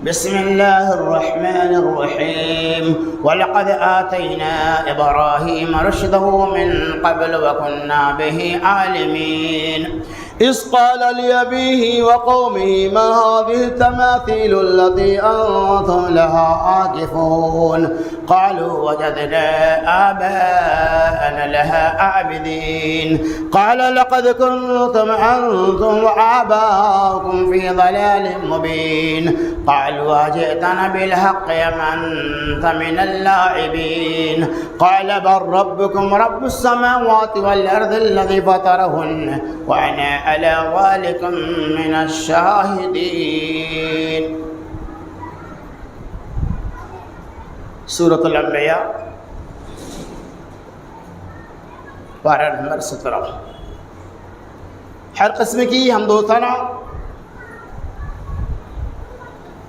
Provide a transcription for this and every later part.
بسم الله الرحمن الرحيم ولقد آتينا إبراهيم رشده من قبل وكنا به عالمين إذ قال لأبيه وقومه ما هذه التماثيل التي أنتم لها عاكفون قالوا وجدنا آباءنا لها عابدين قال لقد كنتم أنتم وآباؤكم في ضلال مبين قالوا أجئتنا بالحق أم أنت من اللاعبين قال بل ربكم رب السماوات والأرض الذي فطرهن وأنا على ذلك من الشاهدين. سورۃ الانبیاء پارہ نمبر 17. ہر قسم کی حمد و ثنا،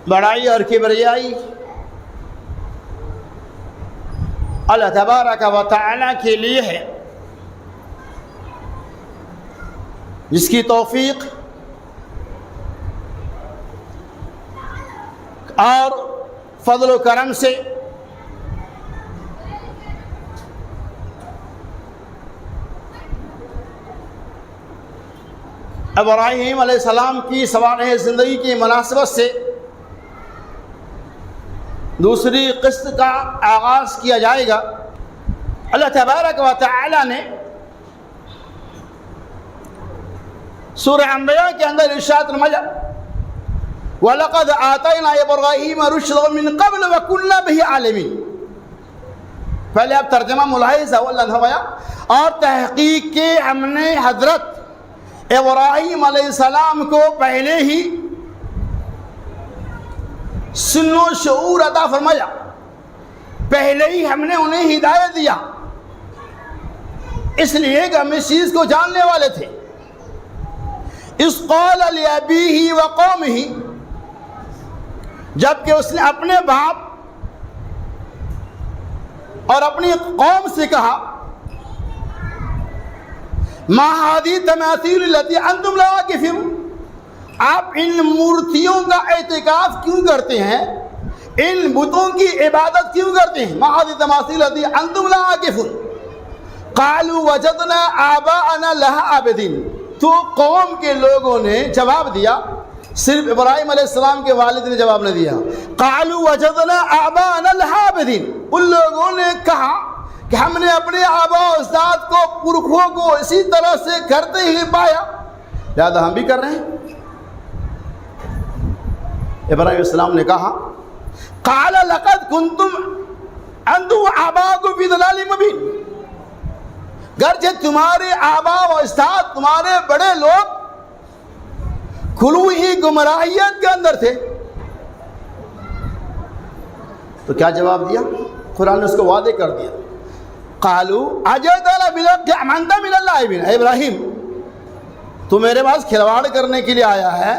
بڑائی اور کبریائی اللہ تبارک و تعالی کے لیے ہے، جس کی توفیق اور فضل و کرم سے ابراہیم علیہ السلام کی سوانح زندگی کی مناسبت سے دوسری قسط کا آغاز کیا جائے گا. اللہ تبارک و تعالی نے سورہ انبیاء کے اندر ارشاد فرمایا وَلَقَدْ آتَيْنَا إِبْرَاهِيمَ رُشْدَهُ مِنْ قَبْلُ وَكُنَّا بِهِ عَالِمِينَ. پہلے اب ترجمہ ملاحظہ اللہ نے فرمایا اور تحقیق کے ہم نے حضرت ابراہیم علیہ السلام کو پہلے ہی سن و شعور عطا فرمایا، پہلے ہی ہم نے انہیں ہدایت دیا، اس لیے کہ ہم اس چیز کو جاننے والے تھے. اذ قال لأبیہ وقومہ، جبکہ اس نے اپنے باپ اور اپنی قوم سے کہا ما هذه التماثيل التي انتم لها عاكفون، آپ ان مورتیوں کا اعتکاف کیوں کرتے ہیں، ان بتوں کی عبادت کیوں کرتے ہیں. ما هذه التماثيل التي انتم لها عاكفون قالوا وجدنا آباءنا لها عابدين. تو قوم کے لوگوں نے جواب دیا، صرف ابراہیم علیہ السلام کے والد نے جواب نہیں دیا. قالوا وجدنا آباءنا لها عابدين، ان لوگوں نے کہا کہ ہم نے اپنے آبا و اجداد کو، پرکھوں کو اسی طرح سے کرتے ہی پایا، لہذا ہم بھی کر رہے ہیں. ابراہیم علیہ السلام نے کہا قال لقد كنتم انتم وآباؤكم في ضلال مبين، گرچہ تمہارے آبا و اجداد، تمہارے بڑے لوگ کھلوئی گمراہیت کے اندر تھے. تو کیا جواب دیا؟ قرآن نے اس کو وعدے کر دیا. قالوا اجئتنا بالحق ام انت من اللاعبین، اے ابراہیم تو میرے پاس کھلواڑ کرنے کے لیے آیا ہے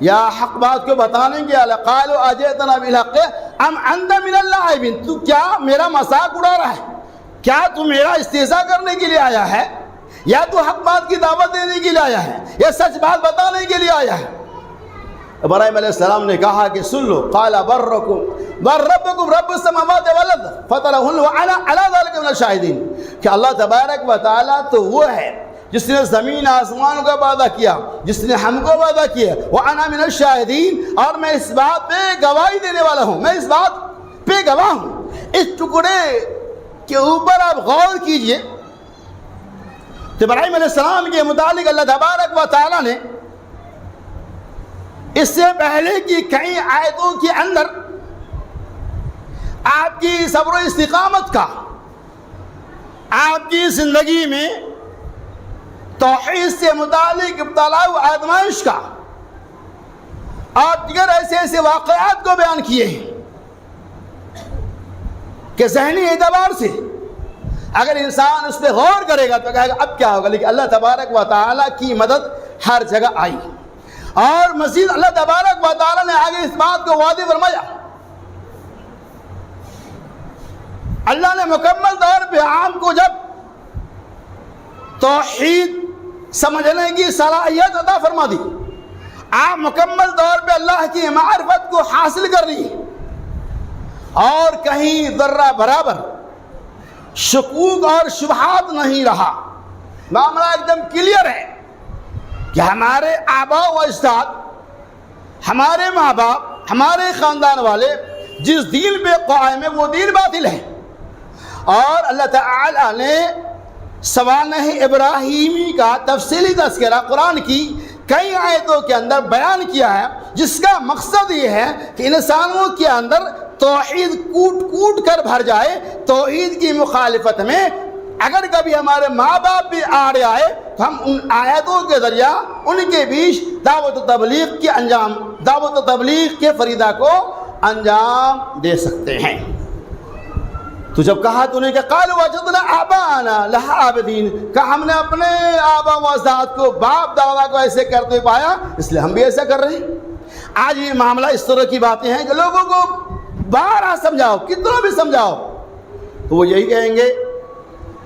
یا حق بات کو بتانے کے لیے؟ قالوا اجئتنا بالحق ام انت من اللاعبین، تو کیا میرا مذاق اڑا رہا ہے، کیا تو میرا استہزاء کرنے کے لیے آیا ہے، یا تو حق بات کی دعوت دینے کے لیے آیا ہے، یا سچ بات بتانے کے لیے آیا ہے؟ ابراہیم علیہ السلام نے کہا کہ سن لو. قال بل ربکم رب السماوات والارض فطرہن وانا علی ذلک من الشاہدین، کہ اللہ تبارک و تعالیٰ تو وہ ہے جس نے زمین آسمان کا پیدا کیا، جس نے ہم کو پیدا کیا، وانا من الشاہدین، اور میں اس بات پہ گواہی دینے والا ہوں، میں اس بات پہ گواہ ہوں. اس ٹکڑے کے اوپر آپ غور کیجئے. تو ابراہیم علیہ السلام کے متعلق اللہ تبارک و تعالیٰ نے اس سے پہلے کی کئی آیتوں کے اندر آپ کی صبر و استقامت کا، آپ کی زندگی میں توحید سے متعلق ابتلاء و آزمائش کا اور دیگر ایسے ایسے واقعات کو بیان کیے ہیں کہ ذہنی اعتبار سے اگر انسان اس پہ غور کرے گا تو کہے گا اب کیا ہوگا. لیکن اللہ تبارک و تعالیٰ کی مدد ہر جگہ آئی. اور مزید اللہ تبارک و تعالیٰ نے آگے اس بات کو واضح فرمایا. اللہ نے مکمل طور پہ عام کو جب توحید سمجھنے کی صلاحیت عطا فرما دی آپ مکمل طور پہ اللہ کی معرفت کو حاصل کر رہی ہیں اور کہیں ذرہ برابر شکوک اور شبہات نہیں رہا. معاملہ ایک دم کلیئر ہے کہ ہمارے آباء و اجداد، ہمارے ماں باپ، ہمارے خاندان والے جس دین پہ قائم ہے وہ دین باطل ہے. اور اللہ تعالی نے سوانح ابراہیمی کا تفصیلی تذکرہ قرآن کی کئی آیتوں کے اندر بیان کیا ہے، جس کا مقصد یہ ہے کہ انسانوں کے اندر توحید کوٹ کوٹ کر بھر جائے. توحید کی مخالفت میں اگر کبھی ہمارے ماں باپ بھی آڑے آئے تو ہم ان آیتوں کے ذریعہ ان کے بیچ دعوت و تبلیغ کے فریضہ کو انجام دے سکتے ہیں. تو جب کہا تو نے کہ قالوا وجدنا آباءنا لها عابدین، کہ ہم نے اپنے آبا و اجداد کو، باپ دادا کو ایسے کرتے پایا، اس لیے ہم بھی ایسا کر رہے ہیں. آج یہ معاملہ اس طرح کی باتیں ہیں کہ لوگوں کو بارہ سمجھاؤ، کتنا بھی سمجھاؤ تو وہ یہی کہیں گے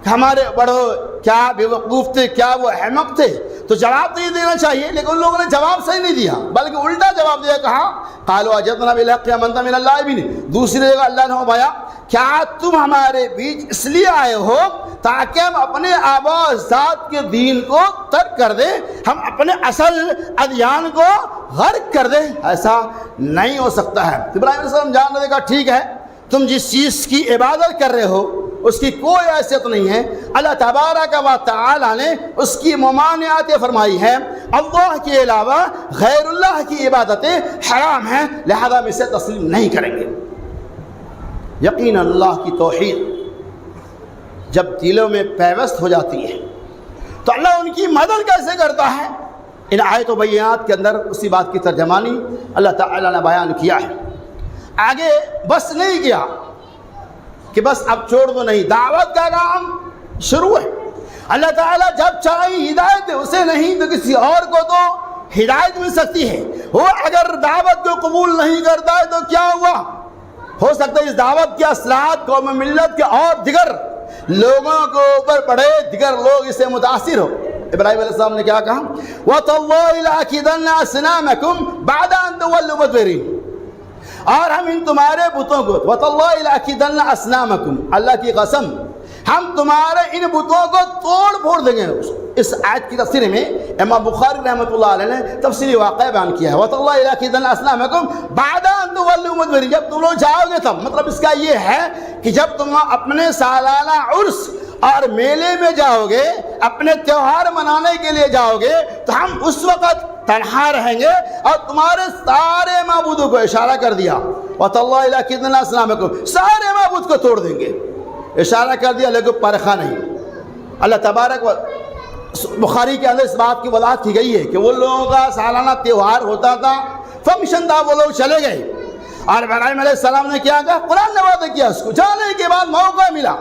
کہ ہمارے بڑوں کیا بے وقوف تھے، کیا وہ احمق تھے. تو جواب تو یہ دینا چاہیے، لیکن ان لوگوں نے جواب صحیح نہیں دیا بلکہ الٹا جواب دیا. کہا قالوا وجدنا بالحق ما انت من اللاعبین. دوسری جگہ اللہ نے فرمایا کیا تم ہمارے بیچ اس لیے آئے ہو تاکہ ہم اپنے آباء و اجداد کے دین کو ترک کر دیں، ہم اپنے اصل ادیان کو غرق کر دیں؟ ایسا نہیں ہو سکتا ہے. ابراہیم علیہ السلام جان نے کہا ٹھیک ہے، تم جس چیز کی عبادت کر رہے ہو اس کی کوئی حیثیت نہیں ہے. اللہ تبارک و تعالی نے اس کی ممانعت فرمائی ہے. اللہ کے علاوہ غیر اللہ کی عبادتیں حرام ہیں، لہذا ہم اسے تسلیم نہیں کریں گے. یقین اللہ کی توحید جب دلوں میں پیوست ہو جاتی ہے تو اللہ ان کی مدد کیسے کرتا ہے؟ ان آیت و بینات کے اندر اسی بات کی ترجمانی اللہ تعالی نے بیان کیا ہے. آگے بس نہیں کیا کہ بس اب چھوڑ دو، نہیں، دعوت کا کام شروع ہے. اللہ تعالیٰ جب چاہے ہدایت دے، اسے نہیں تو کسی اور کو تو ہدایت مل سکتی ہے. وہ اگر دعوت کو قبول نہیں کرتا ہے تو کیا ہوا؟ ہو سکتا ہے اس دعوت کے اثرات قوم ملت کے اور دیگر لوگوں کو اوپر پڑے، دیگر لوگ اس سے متاثر ہو. ابراہیم علیہ السلام نے کیا کہا؟ وَتَاللَّهِ لَأَكِيدَنَّ أَصْنَامَكُمْ بَعْدَ أَن تُوَلُّوا مُدْبِرِينَ. اور ہم ان تمہارے بتوں کو، وَتَاللَّهِ لَأَكِيدَنَّ أَصْنَامَكُمْ، اللہ کی قسم ہم تمہارے ان بتوں کو توڑ پھوڑ دیں گے. اس آیت کی تفسیر میں امام بخاری رحمۃ اللہ علیہ نے تفصیلی واقعہ بیان کیا ہے. وَتَاللَّهِ لَأَكِيدَنَّ أَصْنَامَكُمْ بَعْدَ أَن تُوَلُّوا مُدْبِرِينَ. جب تم لوگ جاؤ گے تب، مطلب اس کا یہ ہے کہ جب تم اپنے سالانہ عرس اور میلے میں جاؤ گے، اپنے تہوار منانے کے لیے جاؤ گے، تو ہم اس وقت تنہا رہیں گے اور تمہارے سارے معبودوں کو اشارہ کر دیا. وَتَاللَّهِ لَأَكِيدَنَّ أَصْنَامَكُمْ، سارے معبود کو توڑ دیں گے، اشارہ کر دیا لیکن پرکھا نہیں. اللہ تبارک و بخاری کے اندر اس بات کی وضاحت کی گئی ہے کہ وہ لوگوں کا سالانہ تہوار ہوتا تھا، فنکشن تھا، وہ لوگ چلے گئے. اور ابراہیم علیہ السلام نے کیا کہا؟ قرآن نے وعدہ کیا، اس کو جانے کے بعد موقع ملا.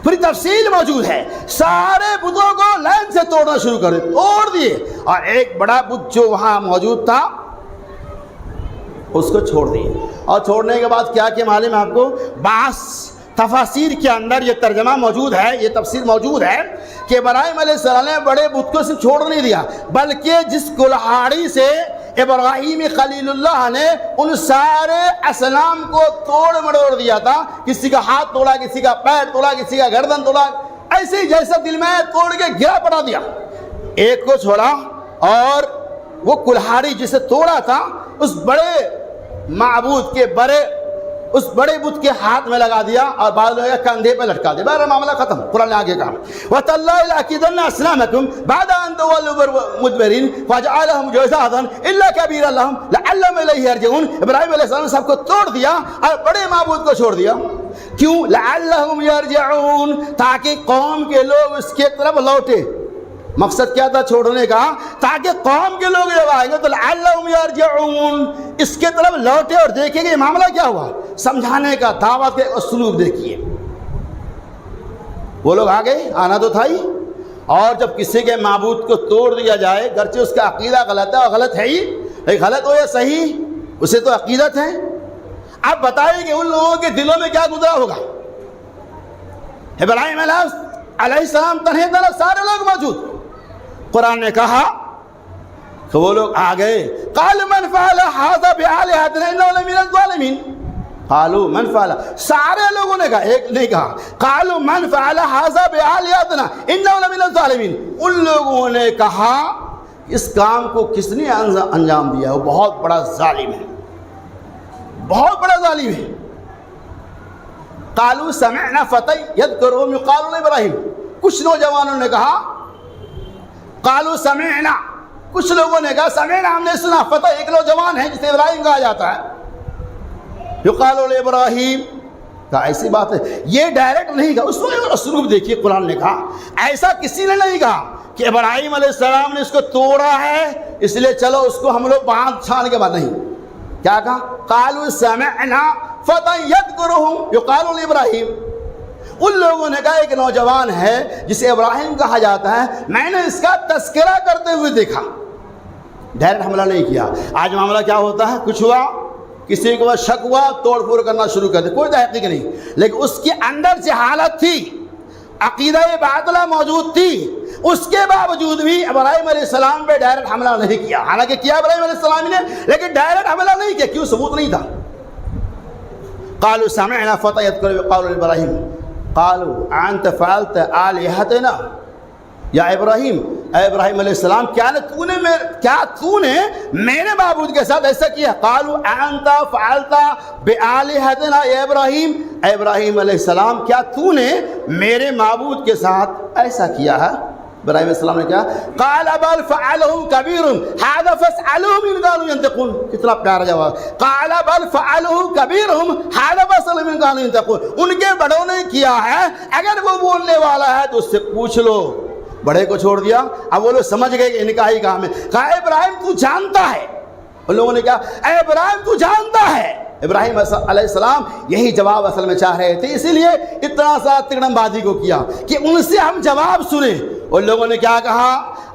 پوری تفصیل موجود ہے. سارے بتوں کو لائن سے توڑنا شروع کر دے، توڑ دیے، اور ایک بڑا بت جو وہاں موجود تھا اس کو چھوڑ دیے. اور چھوڑنے کے بعد کیا کہ معلوم ہے آپ کو، بعض تفاسیر کے اندر یہ ترجمہ موجود ہے، یہ تفسیر موجود ہے کہ ابراہیم علیہ السلام نے بڑے بت کو صرف چھوڑ نہیں دیا، بلکہ جس کلہاڑی سے ابراہیم خلیل اللہ نے ان سارے اصنام کو توڑ مڑوڑ دیا تھا، کسی کا ہاتھ توڑا، کسی کا پیر توڑا، کسی کا گردن توڑا، ایسے ہی جیسا دل میں توڑ کے گرا پڑا دیا. ایک کو چھوڑا اور وہ کلہاڑی جسے توڑا تھا اس بڑے معبود کے اس بڑے بت کے ہاتھ میں لگا دیا اور بعض لوگوں کے کندھے پہ لٹکا دیا. بہرحال معاملہ ختم. قرآن نے آگے کہا وَتَاللَّهِ لَأَكِيدَنَّ أَصْنَامَكُمْ بَعْدَ أَن تُوَلُّوا مُدْبِرِينَ فَجَعَلَهُمْ جُذَاذًا إِلَّا كَبِيرًا لَهُمْ لَعَلَّهُمْ إِلَيْهِ يَرْجِعُونَ. ابراہیم علیہ السلام نے سب کو توڑ دیا اور بڑے معبود کو چھوڑ دیا. کیوں؟ لَعَلَّهُمْ يَرْجِعُونَ، تاکہ قوم کے لوگ اس کے طرف لوٹے. مقصد کیا تھا چھوڑنے کا؟ تاکہ قوم کے لوگ جب آئیں گے تو لعلہم یرجعون، اس کے طرف لوٹے اور دیکھیں گے معاملہ کیا ہوا. سمجھانے کا، دعوت کے اسلوب دیکھیے. وہ لوگ آ گئے، آنا تو تھا ہی. اور جب کسی کے معبود کو توڑ دیا جائے، گرچہ اس کا عقیدہ غلط ہے اور غلط ہے ہی، غلط ہو یا صحیح، اسے تو عقیدت ہے. اب بتائیے کہ ان لوگوں کے دلوں میں کیا گزرا ہوگا. ابراہیم علیہ السلام تنہے سارے لوگ موجود. قرآن نے کہا کہ وہ لوگ آ گئے قالوا من فعل هذا بآلهتنا انه لمن الظالمین. قالوا من فعل، سارے لوگوں نے کہا، ایک نہیں کہا. قالوا من فعل هذا بآلهتنا انه لمن الظالمین. ان لوگوں نے کہا اس کام کو کس نے انجام دیا، وہ بہت بڑا ظالم ہے، بہت بڑا ظالم ہے. قالوا سمعنا فتى يذكرهم يقال له ابراہیم. کچھ نوجوانوں نے کہا قالوا سمعنا، کچھ لوگوں نے کہا سمعنا، ہم نے سنا، فتى ایک نوجوان ہے جسے ابراہیم کہا جاتا ہے، یقال له ابراہیم. کہا ایسی بات ہے، یہ ڈائریکٹ نہیں کہا. اس میں اسلوب دیکھیے، قرآن نے کہا ایسا کسی نے نہیں کہا کہ ابراہیم علیہ السلام نے اس کو توڑا ہے اس لیے چلو اس کو ہم لوگ باندھ چھان کے بعد. نہیں، کیا کہا؟ قالوا سمعنا فتى يذكرهم يقال له ابراہیم. ان لوگوں نے کہا ایک نوجوان ہے جسے ابراہیم کہا جاتا ہے، میں نے اس کا تذکرہ کرتے ہوئے دیکھا. ڈائریکٹ حملہ نہیں کیا. آج معاملہ کیا ہوتا ہے، کچھ ہوا، کسی کو شک ہوا، توڑ پھوڑ کرنا شروع کر دے، کوئی تحقیق نہیں، لیکن اس کے اندر سے حالت تھی، عقیدہ باطلہ موجود تھی، اس کے باوجود بھی ابراہیم علیہ السلام پہ ڈائریکٹ حملہ نہیں کیا. حالانکہ کیا ابراہیم علیہ السلام نے، لیکن ڈائریکٹ حملہ نہیں کیا. کیوں؟ ثبوت نہیں تھا. قالوا سمعنا فتى يذكر يقال له ابراہیم. قالوا انت فعلت آلهتنا یا ابراہیم، اے ابراہیم علیہ السلام، کیا تو نے میرے معبود کے ساتھ ایسا کیا؟ قالوا انت فعلت بآلهتنا یا ابراہیم، اے ابراہیم علیہ السلام، کیا تو نے میرے معبود کے ساتھ ایسا کیا ہے؟ ابراہیم علیہ السلام نے کیا؟ قال بل فعلهم كبيرهم هذا فاسألوهم ان كانوا ينطقون. کتنا پیارا جواب. قال بل فعله كبيرهم هذا فاسألوهم ان كانوا ينطقون. ان کے بڑوں نے کیا ہے، اگر وہ بولنے والا ہے تو اس سے پوچھ لو. بڑے کو چھوڑ دیا، اب وہ لوگ سمجھ گئے کہ نکاحی کام ہے. کہا ابراہیم تو جانتا ہے. ان لوگوں نے کہا اے ابراہیم تو جانتا ہے. ابراہیم علیہ السلام یہی جواب اصل میں چاہ رہے تھے، اسی لیے اتنا سا تگڑم بازی کو کیا کہ ان سے ہم جواب سنیں. ان لوگوں نے کیا کہا؟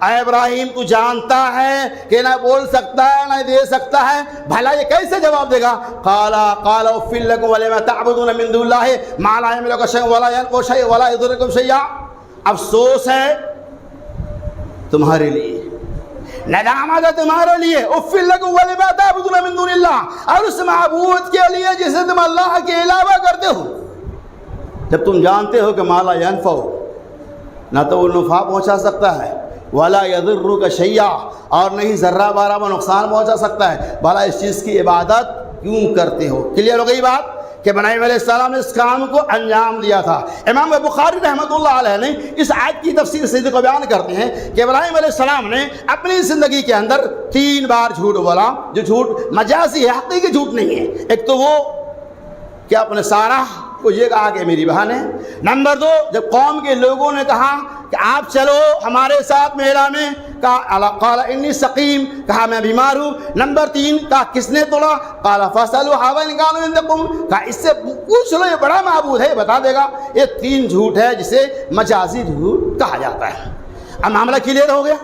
اے ابراہیم تو جانتا ہے کہ نہ بول سکتا ہے نہ دے سکتا ہے، بھلا یہ کیسے جواب دے گا؟ قال اف لکم ولما تعبدون من دون اللہ ما لا یملک شیئا ولا ینفع شیئا ولا یضرکم شیئا. افسوس ہے تمہارے لیے، ندامت ہے تمہارے لیے. اف لکم ولما تعبدون من دون اللہ، اور اس معبود کے لیے جسے تم اللہ کے علاوہ کرتے ہو. جب تم جانتے ہو کہ ما لا ینفع، نہ تو وہ نفع پہنچا سکتا ہے، ولا یضرک شیئا، اور نہیں ذرہ بارہ میں نقصان پہنچا سکتا ہے، بھلا اس چیز کی عبادت کیوں کرتے ہو؟ کلیئر ہو گئی بات کہ ابراہیم علیہ السلام نے اس کام کو انجام دیا تھا. امام بخاری رحمۃ اللہ علیہ نے اس آیت کی تفسیر سے کو بیان کرتے ہیں کہ ابراہیم علیہ السلام نے اپنی زندگی کے اندر 3 بار جھوٹ بولا، جو جھوٹ مجازی ہے، حقیقی جھوٹ نہیں ہے. ایک تو وہ کہ اپنے سارہ کو یہ کہا کہ میری بہن ہے. نمبر 2، جب قوم کے لوگوں نے کہا کہ آپ چلو ہمارے ساتھ میلہ میں، کہا قال انی سقیم، کہا میں بیمار ہوں. نمبر 3، کہا کس نے توڑا؟ قال فاسألوا هذا ان كانوا ينطقون، کہا اس سے پوچھ لو، یہ بڑا معبود ہے، بتا دے گا. یہ 3 جھوٹ ہے جسے مجازی جھوٹ کہا جاتا ہے. اب معاملہ کلیئر ہو گیا.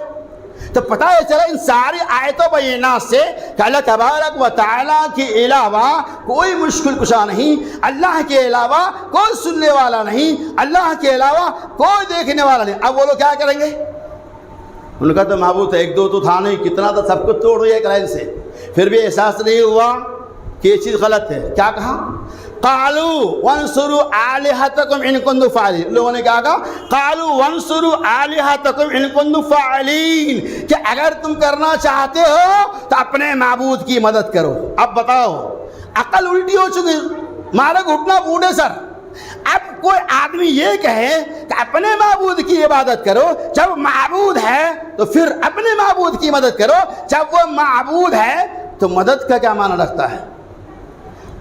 تو پتہ ہے چلا ان ساری آیتوں بینات سے کہ اللہ تبارک و تعالیٰ کے علاوہ کوئی مشکل کشا نہیں، اللہ کے علاوہ کوئی سننے والا نہیں، اللہ کے علاوہ کوئی دیکھنے والا نہیں. اب وہ لوگ کیا کریں گے؟ ان کا تو معبود 1-2 تو تھا نہیں، کتنا تھا، سب کو توڑ دیا ایک لائن سے. پھر بھی احساس نہیں ہوا کہ یہ چیز غلط ہے. کیا کہا؟ قالوا وانصروا آلهتكم ان كنتم فاعلین. لوگوں نے کیا کہا؟ قالوا وانصروا آلهتكم ان كنتم فاعلین، کہ اگر تم کرنا چاہتے ہو تو اپنے معبود کی مدد کرو. اب بتاؤ، عقل الٹی ہو چکی، مارے گھٹنا بوڑھے سر. اب کوئی آدمی یہ کہے کہ اپنے معبود کی عبادت کرو، جب معبود ہے تو پھر اپنے معبود کی مدد کرو. جب وہ معبود ہے تو مدد کا کیا معنی رکھتا ہے؟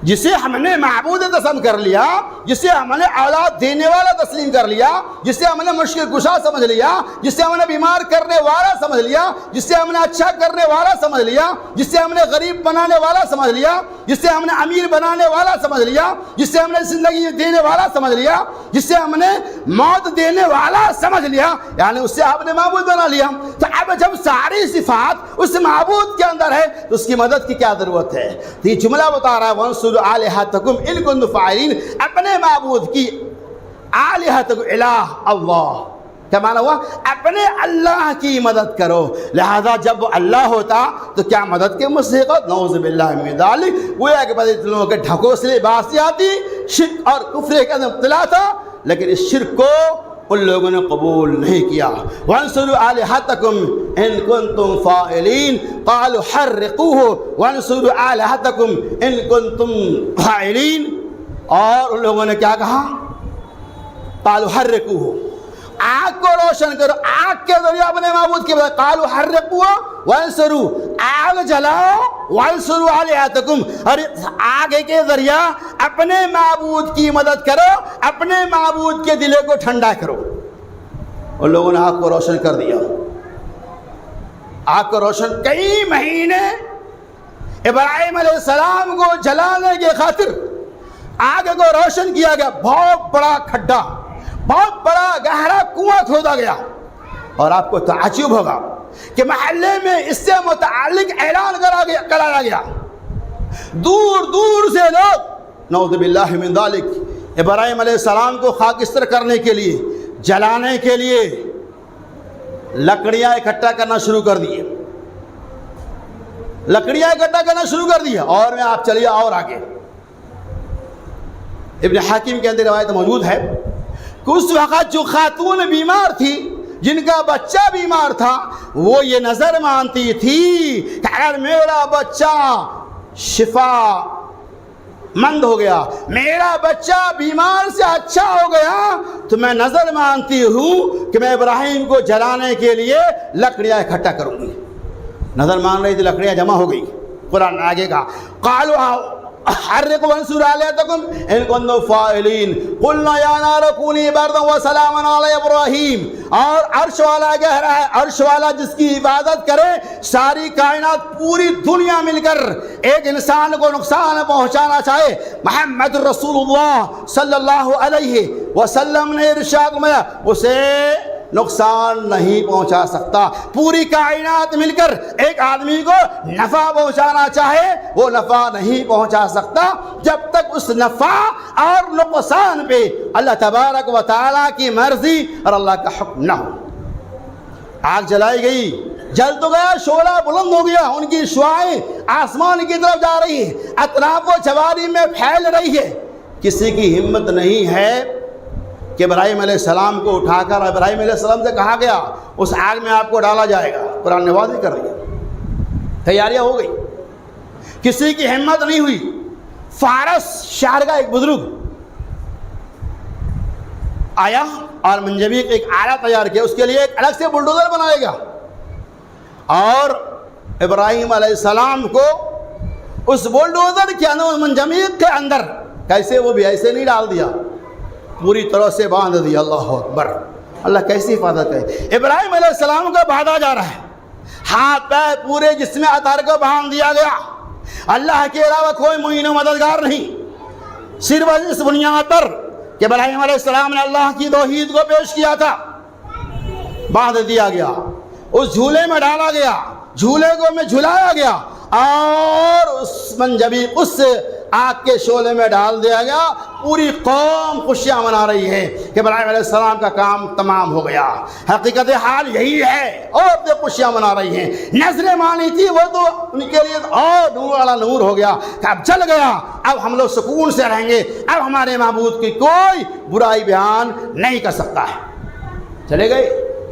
جسے ہم نے معبود تسلیم کر لیا، جسے ہم نے اولاد دینے والا تسلیم کر لیا، جسے ہم نے مشکل کشا سمجھ لیا، جسے ہم نے بیمار کرنے والا سمجھ لیا، جسے ہم نے اچھا کرنے والا سمجھ لیا، جسے ہم نے غریب بنانے والا سمجھ لیا، جسے ہم نے امیر بنانے والا سمجھ لیا، جسے ہم نے زندگی دینے والا سمجھ لیا، جسے ہم نے موت دینے والا سمجھ لیا، یعنی اسے آپ نے معبود بنا لیا. تو اب جب ساری صفات اس معبود کے اندر ہے تو اس کی مدد کی کیا ضرورت ہے؟ تو یہ جملہ بتا رہا ہے آلہتکم ان کنتم فاعلین، اپنے معبود کی، آلہتکم الہ اللہ، کیا مانا ہوا؟ اپنے اللہ کی مدد کرو. لہذا جب اللہ ہوتا تو کیا مدد کے مستحق؟ نعوذ باللہ من ذالک. گویا کہ بدل دلوں کے ڈھکوسلے باسی آتی، شرک اور کفر کے اندر مبتلا تھا، لیکن اس شرک کو ان لوگوں نے قبول نہیں کیا. وَانْصُرُوا آلِهَتَكُمْ إِن كُنتُمْ فَاعِلِينَ قَالُوا حَرِّقُوهُ وَانْصُرُوا آلِهَتَكُمْ إِن كُنتُمْ فَاعِلِينَ. اور ان لوگوں نے کیا کہا؟ قَالُوا حَرِّقُوهُ، آگ کو روشن کرو، آگ کے ذریعے اپنے معبود کی بات. قالوا حرقوا وانصروا، آگ جلاؤ، وانصروا آلہتکم، اور آگ کے ذریعے اپنے معبود کی مدد کرو، اپنے معبود کے دلے کو ٹھنڈا کرو. ان لوگوں نے آگ کو روشن کر دیا. آگ کو روشن کئی مہینے ابراہیم علیہ السلام کو جلانے کے خاطر آگ کو روشن کیا گیا. بہت بڑا کھڈا، بہت بڑا گہرا کنواں کھودا گیا. اور آپ کو تعجب ہوگا کہ محلے میں اس سے متعلق اعلان کرایا گیا. دور دور سے لوگ نعوذ باللہ من ذالک ابراہیم علیہ السلام کو خاکستر کرنے کے لیے، جلانے کے لیے لکڑیاں اکٹھا کرنا شروع کر دیے. لکڑیاں اکٹھا کرنا شروع کر دیا. اور میں آپ چلیے اور آگے. ابن حاکم کے اندر روایت موجود ہے کہ اس وقت جو خاتون بیمار تھی، جن کا بچہ بیمار تھا، وہ یہ نظر مانتی تھی کہ اگر میرا بچہ شفا مند ہو گیا، میرا بچہ بیمار سے اچھا ہو گیا، تو میں نظر مانتی ہوں کہ میں ابراہیم کو جلانے کے لیے لکڑیاں اکٹھا کروں گی. نظر مان رہی تھی، لکڑیاں جمع ہو گئی. قرآن آگے کا قالوا حرقوا وانصروا آلہتکم ان کنتم فاعلین قلنا یا نار کونی بردا وسلاما علی ابراہیم. اور عرش والا کہہ رہا ہے، عرش والا جس کی عبادت کرے، ساری کائنات پوری دنیا مل کر ایک انسان کو نقصان پہنچانا چاہے، محمد رسول اللہ صلی اللہ علیہ وسلم نے ارشاد فرمایا اسے نقصان نہیں پہنچا سکتا. پوری کائنات مل کر ایک آدمی کو نفع پہنچانا چاہے، وہ نفع نہیں پہنچا سکتا جب تک اس نفع اور نقصان پہ اللہ تبارک و تعالیٰ کی مرضی اور اللہ کا حکم نہ ہو. آگ جلائی گئی، جل تو گیا، شعلہ بلند ہو گیا، ان کی شعاعیں آسمان کی طرف جا رہی ہیں، اطراف و جواری میں پھیل رہی ہے. کسی کی ہمت نہیں ہے کہ ابراہیم علیہ السلام کو اٹھا کر، ابراہیم علیہ السلام سے کہا گیا اس آگ میں آپ کو ڈالا جائے گا. قرآن نے واضح کر دیا، تیاریاں ہو گئی. کسی کی ہمت نہیں ہوئی. فارس شہر کا ایک بزرگ آیا اور منجبیق ایک آلہ تیار کیا، اس کے لیے ایک الگ سے بلڈوزر بنایا گیا، اور ابراہیم علیہ السلام کو اس بلڈوزر کے اندر، منجبیق کے اندر، کیسے وہ بھی ایسے نہیں ڈال دیا، پوری طرح سے باندھ دیا. اللہ اکبر. اللہ کیسی حفاظت ہے. ابراہیم علیہ السلام کو باندھا جا رہا ہے، ہاتھ پیر پورے جسم اطہر کو باندھ دیا گیا. اللہ کے علاوہ کوئی معین و مددگار نہیں، صرف اس بنیاد پر کہ ابراہیم علیہ السلام نے اللہ کی توحید کو پیش کیا تھا. باندھ دیا گیا، اس جھولے میں ڈالا گیا، جھولے کو میں جھلایا گیا، اور اس منجبیق اس آگ کے شعلے میں ڈال دیا گیا. پوری قوم خوشیاں منا رہی ہے کہ ابراہیم علیہ السلام کا کام تمام ہو گیا. حقیقت حال یہی ہے، اور بھی خوشیاں منا رہی ہیں. نظریں مانی تھی وہ تو ان کے لیے اور نور والا نور ہو گیا کہ اب جل گیا، اب ہم لوگ سکون سے رہیں گے، اب ہمارے معبود کی کوئی برائی بیان نہیں کر سکتا ہے. چلے گئے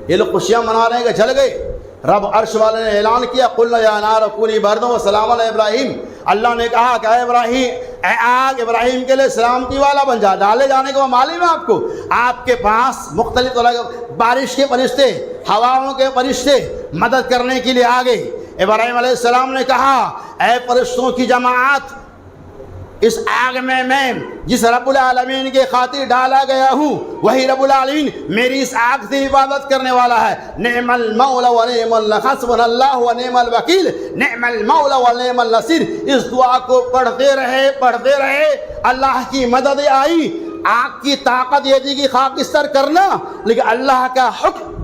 یہ لوگ، خوشیاں منا رہے ہیں کہ جل گئے. رب عرش والے نے اعلان کیا قلنا یا نار کونی بردا وسلاما علی ابراہیم. اللہ نے کہا کہ اے ابراہیم، اے آگ ابراہیم کے لیے سلامتی والا بن جا. ڈالے جانے کو معلوم ہے آپ کو، آپ کے پاس مختلف طرح کے بارش کے فرشتے، ہواؤں کے فرشتے مدد کرنے کے لیے آ گئے. ابراہیم علیہ السلام نے کہا اے فرشتوں کی جماعت، اس آگ میں جس رب العالمین کے خاطر ڈالا گیا ہوں، وہی رب العالمین میری اس آگ سے حفاظت کرنے والا ہے. نعم المولا و نعم حسبنا اللہ و نعم الوکیل، نعم المولا و نعم النصیر. اس دعا کو پڑھتے رہے، اللہ کی مدد آئی. آگ کی طاقت یہ تھی کہ خاکستر کرنا، لیکن اللہ کا حکم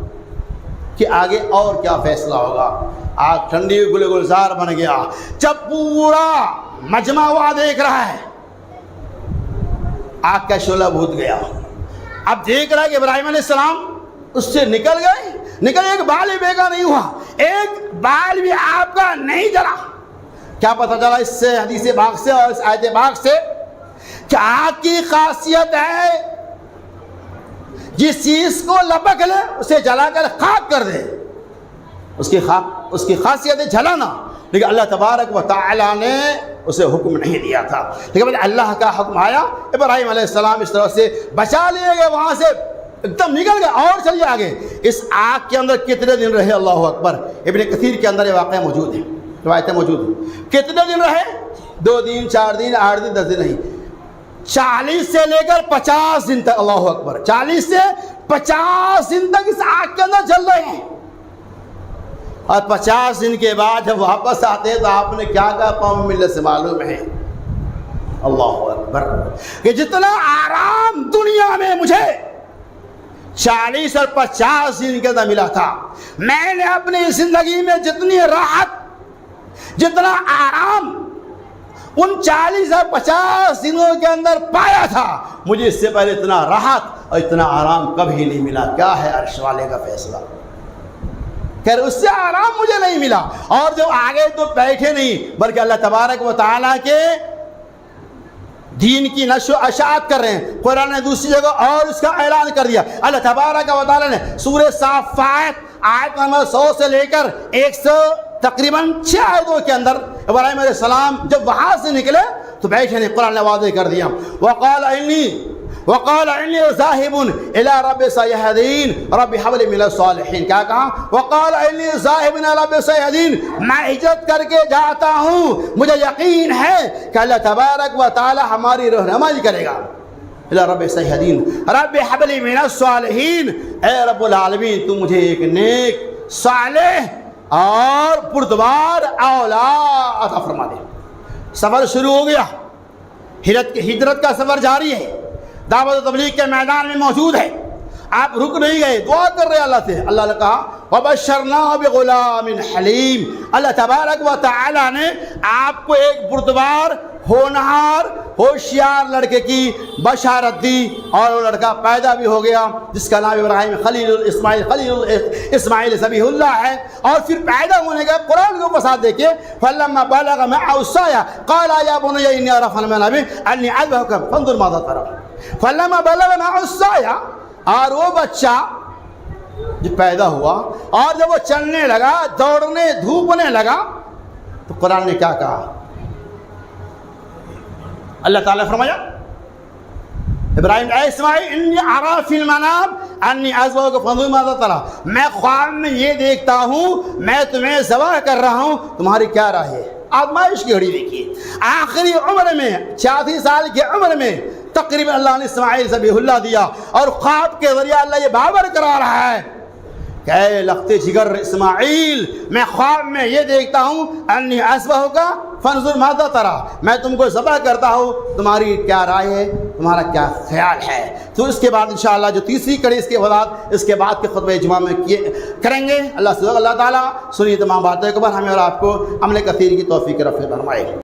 کہ آگے اور کیا فیصلہ ہوگا. آگ ٹھنڈی گلزار بن گیا. جب پورا مجمع ہوا دیکھ رہا ہے، آگ کا شعلہ بھوت گیا. اب دیکھ رہا ہے کہ ابراہیم علیہ السلام اس سے نکل گئی، ایک بال بھی بیکار نہیں ہوا، ایک بال بھی آپ کا نہیں جلا۔ کیا پتہ چلا اس سے، حدیث پاک سے اور اس آیت پاک سے، کہ آگ کی خاصیت ہے جس چیز کو لپک لے اسے جلا کر خاک کر دے، اس کی خاصیت ہے جلانا، لیکن اللہ تبارک و تعالیٰ نے اسے حکم نہیں دیا تھا۔ لیکن اللہ کا حکم آیا، ابراہیم علیہ السلام اس طرح سے بچا لیے گئے، وہاں سے ایک دم نکل گئے اور چلیے آگے۔ اس آگ کے اندر کتنے دن رہے؟ اللہ اکبر۔ ابن کثیر کے اندر یہ واقعہ موجود ہے، روایتیں موجود ہیں۔ کتنے دن رہے؟ 2 دن، 4 دن، 8 دن، 10 دن نہیں، 40 سے لے کر 50 دن تک۔ اللہ اکبر، 40 سے 50 دن تک اس آگ کے اندر جل رہے ہیں۔ اور 50 دن کے بعد جب واپس آتے ہیں تو آپ نے کیا کہا؟ قوم ملت سے معلوم ہے، اللہ اکبر، کہ جتنا آرام دنیا میں مجھے 40 اور 50 دن کے اندر ملا تھا، میں نے اپنی زندگی میں جتنی راحت، جتنا آرام ان 40 اور 50 دنوں کے اندر پایا تھا، مجھے اس سے پہلے اتنا راحت اور اتنا آرام کبھی نہیں ملا۔ کیا ہے عرش والے کا فیصلہ؟ کہ اس سے آرام مجھے نہیں ملا۔ اور جو آگے تو بیٹھے نہیں بلکہ اللہ تبارک و تعالیٰ کے دین کی نشر و اشاعت کر رہے ہیں۔ قرآن نے دوسری جگہ اور اس کا اعلان کر دیا۔ اللہ تبارک و تعالیٰ نے سورہ صافات آیت نمبر 100 سے لے کر 100 تقریباً 6 آیتوں کے اندر ابراہیم علیہ السلام جب وہاں سے نکلے تو بیٹھے نہیں، قرآن نے واضح کر دیا، وقال انی ذاہب الی رب سیہدین رب حب لی من الصالحین۔ کیا کہا؟ وقال انی ذاہب الی رب سیہدین، میں ہجرت کر کے جاتا ہوں، مجھے یقین ہے کہ اللہ تبارک و تعالی ہماری رہنمائی کرے گا۔ الی رب سیہدین رب حب لی من الصالحین، اے رب العالمین تو مجھے ایک نیک، صالح اور پردوار اولاد عطا فرما دے۔ سفر شروع ہو گیا، ہجرت کا سفر جاری ہے، دعوت و تبلیغ کے میدان میں موجود ہے، آپ رک نہیں گئے، دعا کر رہے اللہ سے۔ اللہ نے کہا وَبَشَّرْنَاهُ بِغُلَامٍ حَلِيمٍ، اللہ تبارک و تعالیٰ نے آپ کو ایک بردبار، ہونہار، ہوشیار لڑکے کی بشارت دی، اور وہ لڑکا پیدا بھی ہو گیا جس کا نام ابراہیم خلیل اسماعیل ذبیح اللہ ہے۔ اور پھر پیدا ہونے کا قرآن کو فساد دیکھیں، فَلَمَّا بَلَغَ مَعَهُ السَّعْيَ قَالَ يَا بُنَيَّ إِنِّي أَرَىٰ فِي الْمَنَامِ أَنِّي أَذْبَحُكَ فَانظُرْ مَاذَا تَرَىٰ۔ فَلَمَّا بَلَغَ مَعَهُ السَّعْيَ، اور وہ بچہ جب پیدا ہوا اور جب وہ چلنے لگا، دوڑنے دھوپنے لگا، تو قرآن نے کیا کہا؟ اللہ تعالیٰ فرمایا ابراہیم اے اسماعیل انی اریٰ فی المنام انی اذبحک فانظر ماذا تریٰ، میں خواب میں یہ دیکھتا ہوں میں تمہیں ذبح کر رہا ہوں، تمہاری کیا رائے ہے؟ آزمائش کی گھڑی دیکھیے، آخری عمر میں 86 سال کی عمر میں تقریباً اللہ نے اسماعیل ذبیح اللہ دیا، اور خواب کے ذریعہ اللہ یہ باور کرا رہا ہے کہ اے لختے جگر اسماعیل، میں خواب میں یہ دیکھتا ہوں انی اذبحک فانظر ماذا تریٰ، میں تم کو ذبح کرتا ہوں، تمہاری کیا رائے ہے، تمہارا کیا خیال ہے؟ تو اس کے بعد انشاءاللہ جو تیسری کڑی اس کے بعد کے خطبہ جمعہ میں کریں گے۔ اللہ تعالیٰ سنی تمام باتیں کو ہمیں اور آپ کو عمل کثیر کی توفیق رفیق فرمائے۔